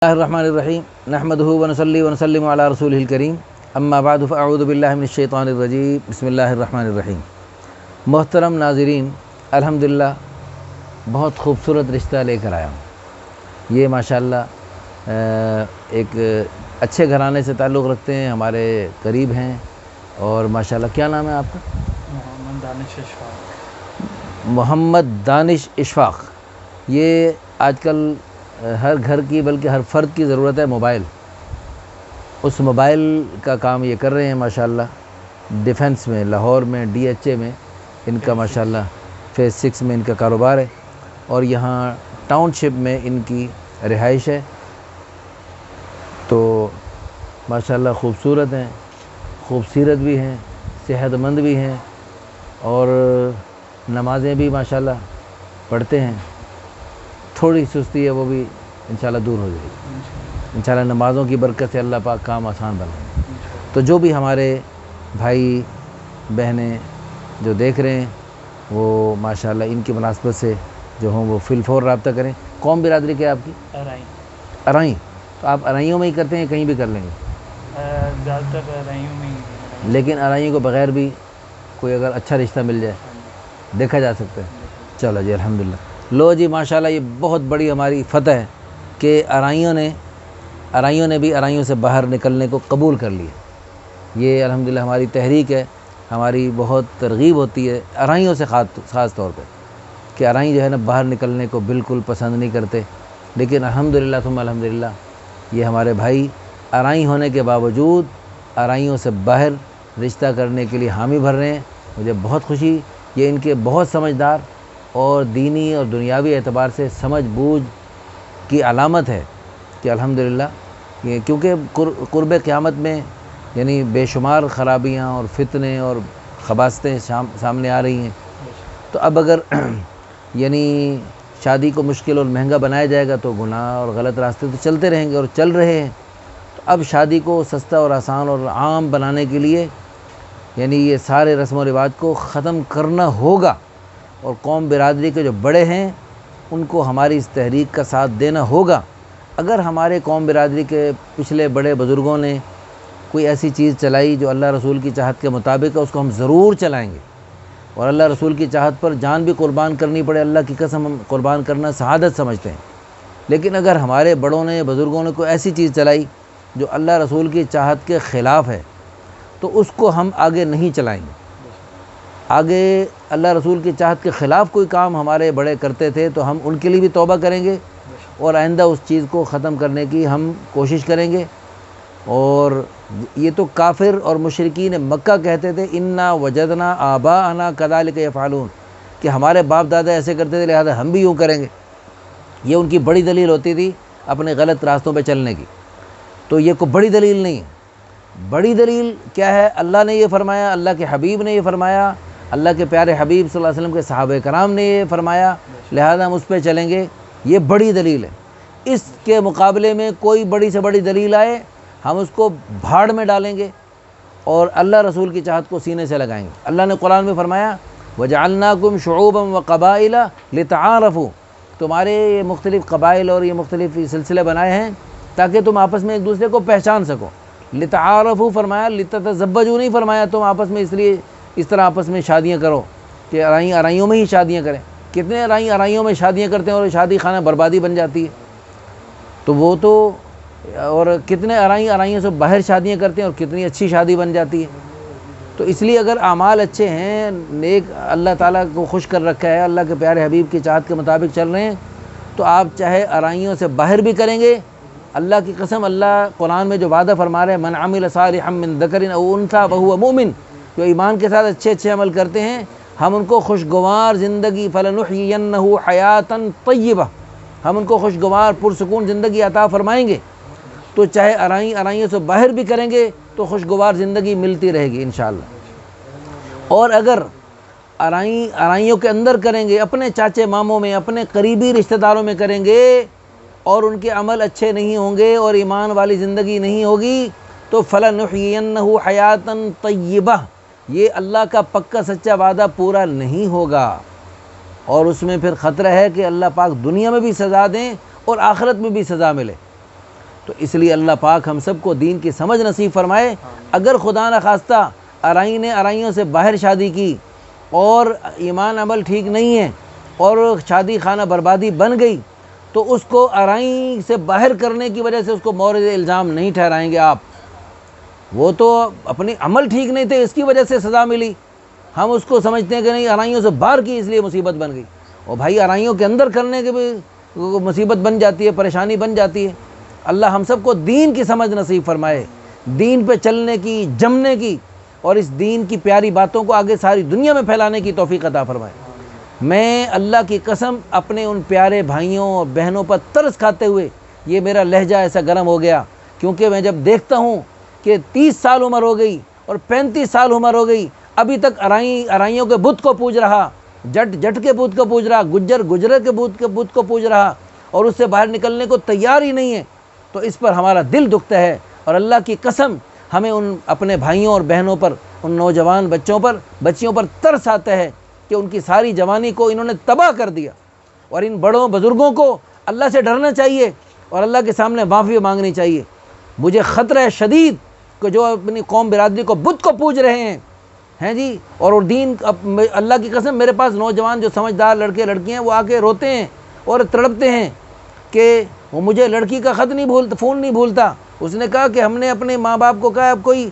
اللہ الرحمن الرحیم نحمدہ ونصلی ونسلم علی رسولہ الکریم اما بعد فاعوذ باللہ من الشیطان الرجیم بسم اللہ الرحمن الرحیم۔ محترم ناظرین، الحمدللہ بہت خوبصورت رشتہ لے کر آیا ہوں۔ یہ ماشاءاللہ ایک اچھے گھرانے سے تعلق رکھتے ہیں، ہمارے قریب ہیں، اور ماشاءاللہ کیا نام ہے آپ کا؟ محمد دانش اشفاق۔ محمد دانش اشفاق۔ یہ آج کل ہر گھر کی بلکہ ہر فرد کی ضرورت ہے موبائل۔ اس موبائل کا کام یہ کر رہے ہیں ماشاءاللہ ڈیفنس میں، لاہور میں، ڈی ایچ اے میں ان کا ماشاءاللہ فیز 6 میں ان کا کاروبار ہے، اور یہاں ٹاؤن شپ میں ان کی رہائش ہے۔ تو ماشاءاللہ خوبصورت ہیں، خوبصورت بھی ہیں، صحت مند بھی ہیں، اور نمازیں بھی ماشاءاللہ پڑھتے ہیں۔ تھوڑی سستی ہے وہ بھی انشاءاللہ دور ہو جائے گی انشاءاللہ، نمازوں کی برکت سے اللہ پاک کام آسان بنائے۔ تو جو بھی ہمارے بھائی بہنیں جو دیکھ رہے ہیں وہ ماشاءاللہ ان کی مناسبت سے جو ہوں وہ فی الفور رابطہ کریں۔ قوم برادری کیا آپ کی؟ ارائیں۔ تو آپ ارائیوں میں ہی کرتے ہیں، کہیں بھی کر لیں گے؟ زیادہ تر ارائیوں میں ہی۔ لیکن ارائیوں کو بغیر بھی کوئی اگر اچھا رشتہ مل جائے دیکھا جا سکتا ہے۔ چلو جی الحمدللہ۔ لو جی ماشاءاللہ یہ بہت بڑی ہماری فتح ہے کہ ارائیوں نے بھی ارائیوں سے باہر نکلنے کو قبول کر لیا۔ یہ الحمدللہ ہماری تحریک ہے، ہماری بہت ترغیب ہوتی ہے ارائیوں سے، خاص طور پہ کہ ارائیں جو ہے نا باہر نکلنے کو بالکل پسند نہیں کرتے، لیکن الحمدللہ ثم الحمدللہ یہ ہمارے بھائی ارائیں ہونے کے باوجود ارائیوں سے باہر رشتہ کرنے کے لیے حامی بھر رہے ہیں۔ مجھے بہت خوشی، یہ ان کے بہت سمجھدار اور دینی اور دنیاوی اعتبار سے سمجھ بوجھ کی علامت ہے کہ الحمدللہ یہ کیونکہ قرب قیامت میں یعنی بے شمار خرابیاں اور فتنے اور خباثتیں سامنے آ رہی ہیں۔ تو اب اگر یعنی شادی کو مشکل اور مہنگا بنایا جائے گا تو گناہ اور غلط راستے تو چلتے رہیں گے اور چل رہے ہیں۔ تو اب شادی کو سستا اور آسان اور عام بنانے کے لیے یعنی یہ سارے رسم و رواج کو ختم کرنا ہوگا، اور قوم برادری کے جو بڑے ہیں ان کو ہماری اس تحریک کا ساتھ دینا ہوگا۔ اگر ہمارے قوم برادری کے پچھلے بڑے بزرگوں نے کوئی ایسی چیز چلائی جو اللہ رسول کی چاہت کے مطابق ہے، اس کو ہم ضرور چلائیں گے، اور اللہ رسول کی چاہت پر جان بھی قربان کرنی پڑے، اللہ کی قسم ہم قربان کرنا سعادت سمجھتے ہیں۔ لیکن اگر ہمارے بڑوں نے بزرگوں نے کوئی ایسی چیز چلائی جو اللہ رسول کی چاہت کے خلاف ہے تو اس کو ہم آگے نہیں چلائیں گے۔ آگے اللہ رسول کی چاہت کے خلاف کوئی کام ہمارے بڑے کرتے تھے تو ہم ان کے لیے بھی توبہ کریں گے، اور آئندہ اس چیز کو ختم کرنے کی ہم کوشش کریں گے۔ اور یہ تو کافر اور مشرکین مکہ کہتے تھے انا وجدنا آباءنا کذالک یفعلون، کہ ہمارے باپ دادا ایسے کرتے تھے لہذا ہم بھی یوں کریں گے۔ یہ ان کی بڑی دلیل ہوتی تھی اپنے غلط راستوں پہ چلنے کی۔ تو یہ کوئی بڑی دلیل نہیں ہے۔ بڑی دلیل کیا ہے؟ اللہ نے یہ فرمایا، اللہ کے حبیب نے یہ فرمایا، اللہ کے پیارے حبیب صلی اللہ علیہ وسلم کے صحابہ کرام نے یہ فرمایا، لہذا ہم اس پہ چلیں گے۔ یہ بڑی دلیل ہے۔ اس کے مقابلے میں کوئی بڑی سے بڑی دلیل آئے ہم اس کو بھاڑ میں ڈالیں گے اور اللہ رسول کی چاہت کو سینے سے لگائیں گے۔ اللہ نے قرآن میں فرمایا وَجَعَلْنَاكُمْ شُعُوبًا وَقَبَائِلَ لِتَعَارَفُوا، تمہارے یہ مختلف قبائل اور یہ مختلف سلسلے بنائے ہیں تاکہ تم آپس میں ایک دوسرے کو پہچان سکو۔ لِتَعَارَفُوا فرمایا، لِتَتَزَوَّجُوا نہیں فرمایا تم آپس میں اس لیے اس طرح آپس میں شادیاں کرو کہ ارائیوں میں ہی شادیاں کریں۔ کتنے ارائیوں میں شادیاں کرتے ہیں اور شادی خانہ بربادی بن جاتی ہے۔ تو وہ تو اور کتنے ارائیوں سے باہر شادیاں کرتے ہیں اور کتنی اچھی شادی بن جاتی ہے۔ تو اس لیے اگر اعمال اچھے ہیں، نیک، اللہ تعالیٰ کو خوش کر رکھا ہے، اللہ کے پیارے حبیب کی چاہت کے مطابق چل رہے ہیں، تو آپ چاہے ارائیوں سے باہر بھی کریں گے، اللہ کی قسم اللہ قرآن میں جو وعدہ فرما رہے ہیں من عمل صالحا من ذکر او انثی وہو مؤمن، جو ایمان کے ساتھ اچھے اچھے عمل کرتے ہیں ہم ان کو خوشگوار زندگی فلنحیینہ حیاتا طیبہ، ہم ان کو خوشگوار پرسکون زندگی عطا فرمائیں گے۔ تو چاہے ارائیوں سے باہر بھی کریں گے تو خوشگوار زندگی ملتی رہے گی انشاءاللہ۔ اور اگر ارائیوں کے اندر کریں گے، اپنے چاچے ماموں میں، اپنے قریبی رشتہ داروں میں کریں گے اور ان کے عمل اچھے نہیں ہوں گے اور ایمان والی زندگی نہیں ہوگی تو فلنحیینہ حیاتا طیبہ، یہ اللہ کا پکا سچا وعدہ پورا نہیں ہوگا، اور اس میں پھر خطرہ ہے کہ اللہ پاک دنیا میں بھی سزا دیں اور آخرت میں بھی سزا ملے۔ تو اس لیے اللہ پاک ہم سب کو دین کی سمجھ نصیب فرمائے. اگر خدا نخواستہ ارائی نے ارائیوں سے باہر شادی کی اور ایمان عمل ٹھیک نہیں ہے اور شادی خانہ بربادی بن گئی تو اس کو ارائی سے باہر کرنے کی وجہ سے اس کو مورد الزام نہیں ٹھہرائیں گے آپ. وہ تو اپنی عمل ٹھیک نہیں تھے اس کی وجہ سے سزا ملی, ہم اس کو سمجھتے ہیں کہ نہیں ارائیوں سے باہر کی اس لیے مصیبت بن گئی. اور بھائی ارائیوں کے اندر کرنے کے بھی مصیبت بن جاتی ہے, پریشانی بن جاتی ہے. اللہ ہم سب کو دین کی سمجھ نصیب فرمائے, دین پہ چلنے کی, جمنے کی اور اس دین کی پیاری باتوں کو آگے ساری دنیا میں پھیلانے کی توفیق عطا فرمائے. میں اللہ کی قسم اپنے ان پیارے بھائیوں اور بہنوں پر ترس کھاتے ہوئے یہ میرا لہجہ ایسا گرم ہو گیا, کیونکہ میں جب دیکھتا ہوں کہ 30 سال عمر ہو گئی اور 35 سال عمر ہو گئی, ابھی تک ارائیوں کے بت کو پوج رہا, جٹ کے بت کو پوج رہا, گجر کے بت کو پوج رہا اور اس سے باہر نکلنے کو تیار ہی نہیں ہے, تو اس پر ہمارا دل دکھتا ہے. اور اللہ کی قسم ہمیں ان اپنے بھائیوں اور بہنوں پر, ان نوجوان بچیوں پر ترس آتا ہے کہ ان کی ساری جوانی کو انہوں نے تباہ کر دیا. اور ان بڑوں بزرگوں کو اللہ سے ڈرنا چاہیے اور اللہ کے سامنے معافی مانگنی چاہیے. مجھے خطرہ ہے شدید کہ جو اپنی قوم برادری کو بت کو پوج رہے ہیں جی, اور دین, اللہ کی قسم میرے پاس نوجوان جو سمجھدار لڑکے لڑکیاں وہ آ کے روتے ہیں اور تڑپتے ہیں کہ وہ مجھے لڑکی کا خط نہیں بھولتا, فون نہیں بھولتا. اس نے کہا کہ ہم نے اپنے ماں باپ کو کہا اب کوئی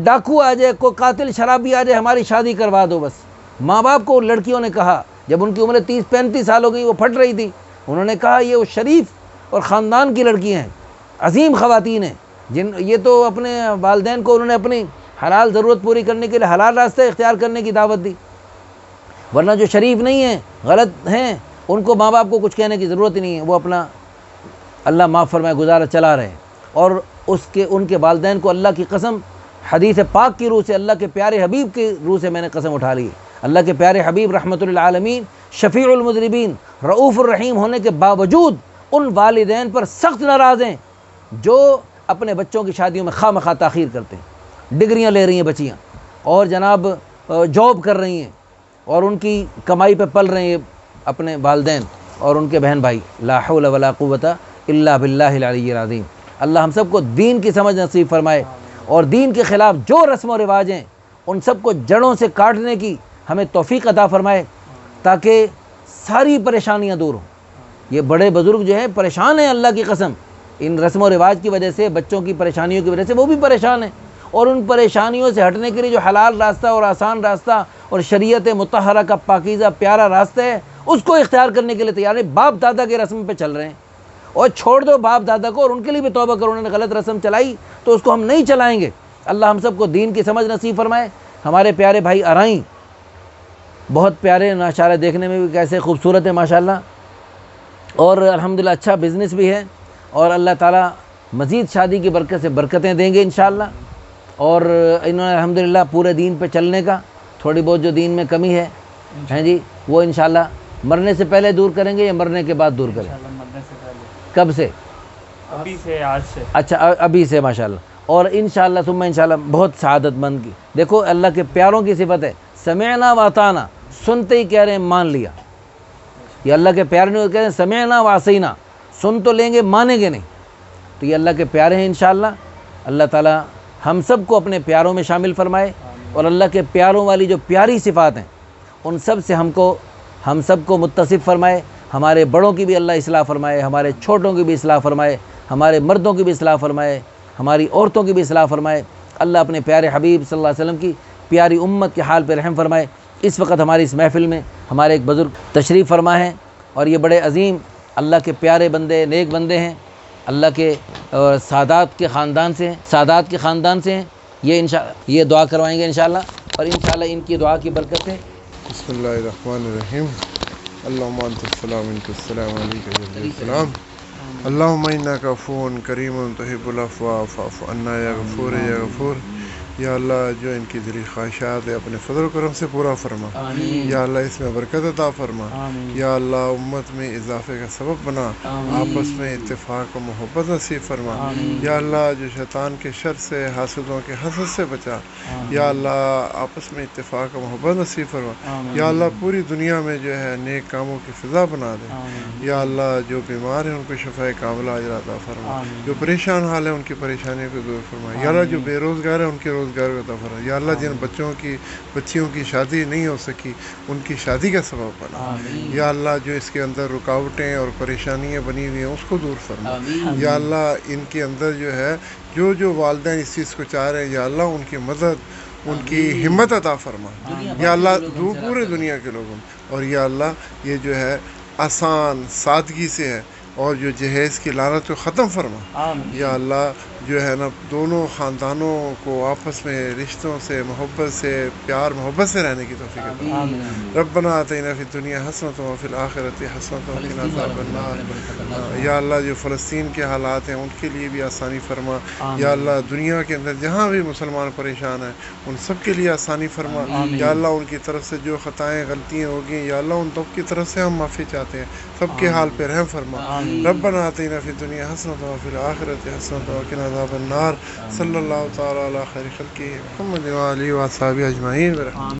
ڈاکو آ جائے, کوئی قاتل شرابی آ جائے, ہماری شادی کروا دو بس. ماں باپ کو لڑکیوں نے کہا, جب ان کی عمر 30-35 سال ہو گئی, وہ پھٹ رہی تھی, انہوں نے کہا یہ وہ شریف اور خاندان کی لڑکیاں ہیں, عظیم خواتین ہیں, یہ تو اپنے والدین کو انہوں نے اپنی حلال ضرورت پوری کرنے کے لیے حلال راستہ اختیار کرنے کی دعوت دی, ورنہ جو شریف نہیں ہیں, غلط ہیں, ان کو ماں باپ کو کچھ کہنے کی ضرورت ہی نہیں ہے, وہ اپنا اللہ معاف فرمائے گزارا چلا رہے ہیں. اور ان کے والدین کو اللہ کی قسم حدیث پاک کی روح سے, اللہ کے پیارے حبیب کی روح سے میں نے قسم اٹھا لی. اللہ کے پیارے حبیب رحمۃ للعالمین شفیع المذنبین رؤوف الرحیم ہونے کے باوجود ان والدین پر سخت ناراض ہیں جو اپنے بچوں کی شادیوں میں خواہ مخواہ تاخیر کرتے ہیں. ڈگریاں لے رہی ہیں بچیاں اور جناب جاب کر رہی ہیں اور ان کی کمائی پہ پل رہے ہیں اپنے والدین اور ان کے بہن بھائی. لا حول ولا قوت الا باللہ العلی العظیم. اللہ ہم سب کو دین کی سمجھ نصیب فرمائے اور دین کے خلاف جو رسم و رواج ہیں ان سب کو جڑوں سے کاٹنے کی ہمیں توفیق عطا فرمائے تاکہ ساری پریشانیاں دور ہوں. یہ بڑے بزرگ جو ہیں پریشان ہیں اللہ کی قسم, ان رسم و رواج کی وجہ سے, بچوں کی پریشانیوں کی وجہ سے وہ بھی پریشان ہیں, اور ان پریشانیوں سے ہٹنے کے لیے جو حلال راستہ اور آسان راستہ اور شریعت مطہرہ کا پاکیزہ پیارا راستہ ہے اس کو اختیار کرنے کے لیے تیار ہیں. باپ دادا کے رسم پہ چل رہے ہیں, اور چھوڑ دو باپ دادا کو اور ان کے لیے بھی توبہ کرو, انہوں نے غلط رسم چلائی تو اس کو ہم نہیں چلائیں گے. اللہ ہم سب کو دین کی سمجھ نصیب فرمائے. ہمارے پیارے بھائی ارائیں بہت پیارے, ماشاءاللہ دیکھنے میں بھی کیسے خوبصورت ہے ماشاءاللہ, اور الحمدللہ اچھا بزنس بھی ہے, اور اللہ تعالیٰ مزید شادی کی برکت سے برکتیں دیں گے انشاءاللہ. اور انہوں نے الحمدللہ پورے دین پہ چلنے کا, تھوڑی بہت جو دین میں کمی ہے ہیں جی وہ انشاءاللہ مرنے سے پہلے دور کریں گے یا مرنے کے بعد دور کریں گے؟ مرنے سے پہلے. کب سے؟ ابھی سے, آج سے. اچھا ابھی سے ماشاءاللہ. اور انشاءاللہ ثم انشاءاللہ بہت سعادت مند کی. دیکھو اللہ کے پیاروں کی صفت ہے سمعنا واطعنا, سنتے ہی کہہ رہے ہیں مان لیا. یہ اللہ کے پیارے نے کہہ رہے ہیں سمعنا وعصینا, سن تو لیں گے مانیں گے نہیں. تو یہ اللہ کے پیارے ہیں انشاءاللہ. اللہ تعالیٰ ہم سب کو اپنے پیاروں میں شامل فرمائے, اور اللہ کے پیاروں والی جو پیاری صفات ہیں ان سب سے ہم سب کو متصف فرمائے. ہمارے بڑوں کی بھی اللہ اصلاح فرمائے, ہمارے چھوٹوں کی بھی اصلاح فرمائے, ہمارے مردوں کی بھی اصلاح فرمائے, ہماری عورتوں کی بھی اصلاح فرمائے. اللہ اپنے پیارے حبیب صلی اللہ علیہ وسلم کی پیاری امت کے حال پہ رحم فرمائے. اس وقت ہماری اس محفل میں ہمارے ایک بزرگ تشریف فرما ہیں, اور یہ بڑے عظیم اللہ کے پیارے بندے, نیک بندے ہیں, اللہ کے سادات کے خاندان سے ہیں. یہ دعا کروائیں گے انشاءاللہ, اور انشاءاللہ ان کی دعا کی برکت ہے. بسم اللہ الرحمن الرحیم. اللہم انت السلام منک السلام علیک یا السلام. اللہم انک عفو کریم تحب العفو فاعف عنا یا غفور یا غفور. یا اللہ جو ان کی دلی خواہشات ہے اپنے فضل و کرم سے پورا فرما، یا اللہ اس میں برکت عطا فرما، یا اللہ امت میں اضافے کا سبب بنا، آپس میں اتفاق و محبت نصیب فرما، یا اللہ جو شیطان کے شر سے، حاسدوں کے حسد سے بچا، یا اللہ آپس میں اتفاق و محبت نصیب فرما، یا اللہ پوری دنیا میں جو ہے نیک کاموں کی فضا بنا دے، یا اللہ جو بیمار ہیں ان کو شفاء کاملہ اجر عطا فرما، جو پریشان حال ہے ان کی پریشانیوں کو دور فرما، یا اللہ جو بے روزگار ہے ان کے روزگار کو عطا فرما، یا اللہ جن بچیوں کی شادی نہیں ہو سکی ان کی شادی کا سبب بنا، یا اللہ جو اس کے اندر رکاوٹیں اور پریشانیاں بنی ہوئی ہیں اس کو دور فرما، یا اللہ ان کے اندر جو ہے جو والدین اس چیز کو چاہ رہے ہیں یا اللہ ان کی مدد، ان کی ہمت عطا فرما، یا اللہ پورے دنیا کے لوگوں میں، اور یا اللہ یہ جو ہے آسان سادگی سے ہے اور جو جہیز کی لعنت کو ختم فرما، یا اللہ جو ہے نا دونوں خاندانوں کو آپس میں رشتوں سے، محبت سے، پیار محبت سے رہنے کی توفیق عطا، ربنا آتینا فی الدنیا حسنۃ وفی الآخرۃ حسنۃ وقنا عذاب النار، یا اللہ جو فلسطین کے حالات ہیں ان کے لیے بھی آسانی فرما، یا اللہ دنیا کے اندر جہاں بھی مسلمان پریشان ہیں ان سب کے لیے آسانی فرما، یا اللہ ان کی طرف سے جو خطائیں غلطیاں ہوگی یا اللہ ان سب کی طرف سے ہم معافی چاہتے ہیں، سب کے حال پہ رحم فرما، ربنا آتینا فی الدنیا حسنۃ وفی الآخرۃ حسنۃ وقنا عذاب النار، صلی اللہ تعالی علی خیر خلقہ محمد و آلہ و اصحابہ اجمعین برحمتہ۔